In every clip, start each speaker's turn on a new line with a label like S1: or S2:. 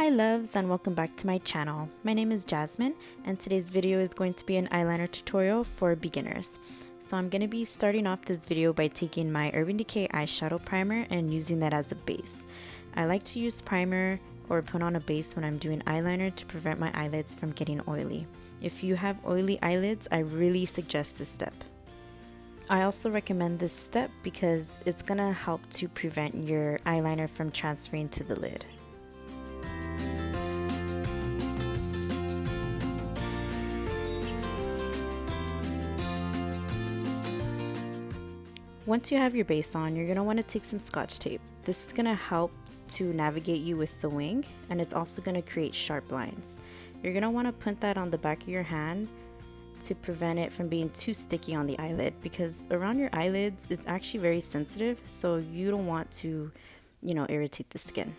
S1: Hi loves, and welcome back to my channel. My name is Jasmine and today's video is going to be an eyeliner tutorial for beginners. So I'm going to be starting off this video by taking my Urban Decay eyeshadow primer and using that as a base. I like to use primer or put on a base when I'm doing eyeliner to prevent my eyelids from getting oily. If you have oily eyelids, I really suggest this step. I also recommend this step because it's going to help to prevent your eyeliner from transferring to the lid. Once you have your base on, you're going to want to take some Scotch tape. This is going to help to navigate you with the wing, and it's also going to create sharp lines. You're going to want to put that on the back of your hand to prevent it from being too sticky on the eyelid, because around your eyelids it's actually very sensitive, so you don't want to, irritate the skin.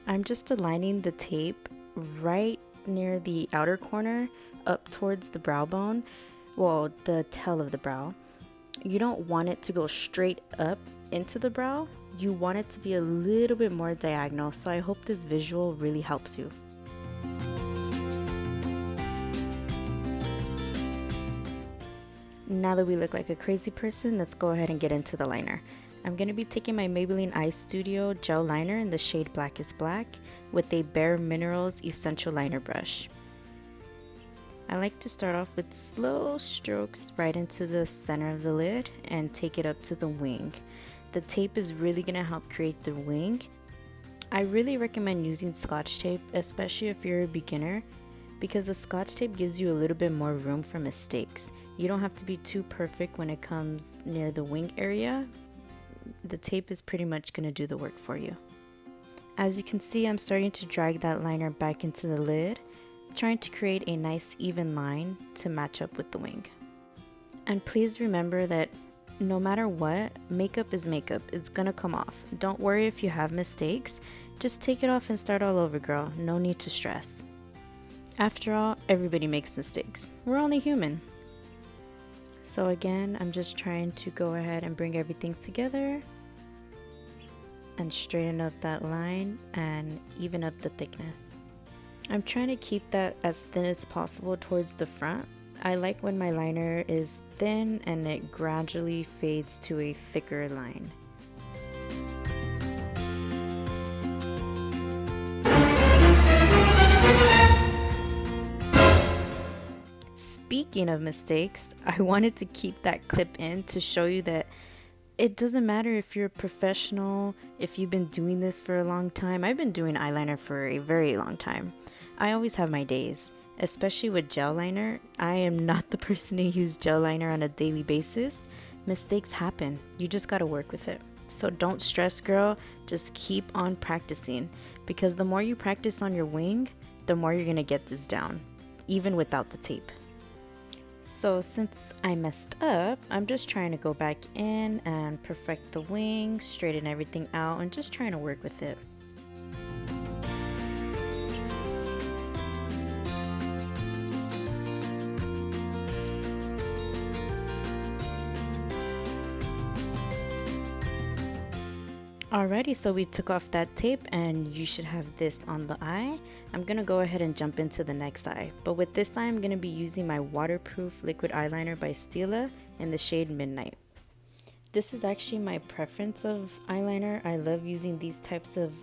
S1: I'm just aligning the tape right near the outer corner up towards the brow bone, well, the tail of the brow. You don't want it to go straight up into the brow. You want it to be a little bit more diagonal, so I hope this visual really helps you. Now that we look like a crazy person, let's go ahead and get into the liner. I'm going to be taking my Maybelline Eye Studio gel liner in the shade Black is Black with a BareMinerals Essential Liner brush. I like to start off with slow strokes right into the center of the lid and take it up to the wing. The tape is really going to help create the wing. I really recommend using Scotch tape, especially if you're a beginner, because the Scotch tape gives you a little bit more room for mistakes. You don't have to be too perfect when it comes near the wing area. The tape is pretty much going to do the work for you. As you can see, I'm starting to drag that liner back into the lid, trying to create a nice even line to match up with the wing. And please remember that no matter what, makeup is makeup. It's gonna come off. Don't worry if you have mistakes. Just take it off and start all over, girl. No need to stress. After all, everybody makes mistakes. We're only human. So again, I'm just trying to go ahead and bring everything together and straighten up that line and even up the thickness. I'm trying to keep that as thin as possible towards the front. I like when my liner is thin and it gradually fades to a thicker line. Speaking of mistakes, I wanted to keep that clip in to show you that it doesn't matter if you're a professional, if you've been doing this for a long time. I've been doing eyeliner for a very long time. I always have my days, especially with gel liner. I am not the person to use gel liner on a daily basis. Mistakes happen. You just gotta work with it. So don't stress, girl. Just keep on practicing, because the more you practice on your wing, the more you're gonna get this down, even without the tape. So since I messed up, I'm just trying to go back in and perfect the wing, straighten everything out, and just trying to work with it. Alrighty, so we took off that tape and you should have this on the eye. I'm going to go ahead and jump into the next eye. But with this eye, I'm going to be using my waterproof liquid eyeliner by Stila in the shade Midnight. This is actually my preference of eyeliner. I love using these types of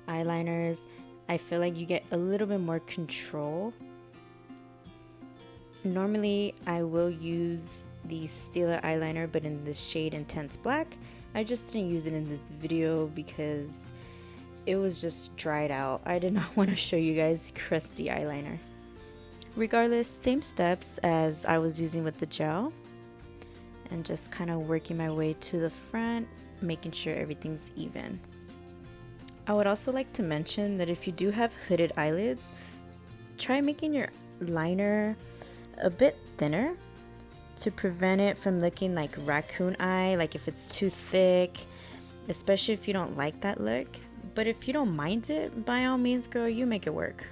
S1: eyeliners. I feel like you get a little bit more control. Normally, I will use the Stila eyeliner, but in the shade Intense Black. I just didn't use it in this video because it was just dried out. I did not want to show you guys crusty eyeliner. Regardless, same steps as I was using with the gel, and just kind of working my way to the front, making sure everything's even. I would also like to mention that if you do have hooded eyelids, try making your liner a bit thinner to prevent it from looking like raccoon eye, like if it's too thick, especially if you don't like that look. But if you don't mind it, by all means, girl, you make it work.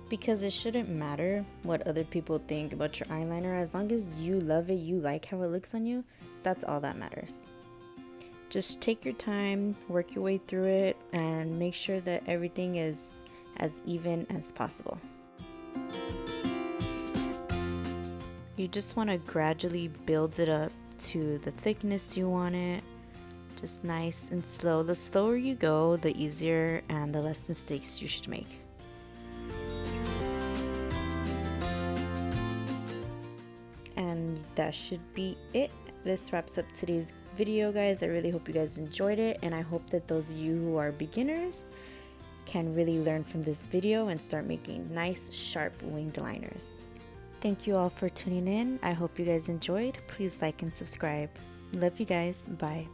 S1: Because it shouldn't matter what other people think about your eyeliner. As long as you love it, you like how it looks on you, that's all that matters. Just take your time, work your way through it, and make sure that everything is as even as possible. You just want to gradually build it up to the thickness you want it, just nice and slow. The slower you go, the easier and the less mistakes you should make. And that should be it. This wraps up today's video, guys. I really hope you guys enjoyed it, and I hope that those of you who are beginners can really learn from this video and start making nice, sharp winged liners. Thank you all for tuning in. I hope you guys enjoyed. Please like and subscribe. Love you guys. Bye.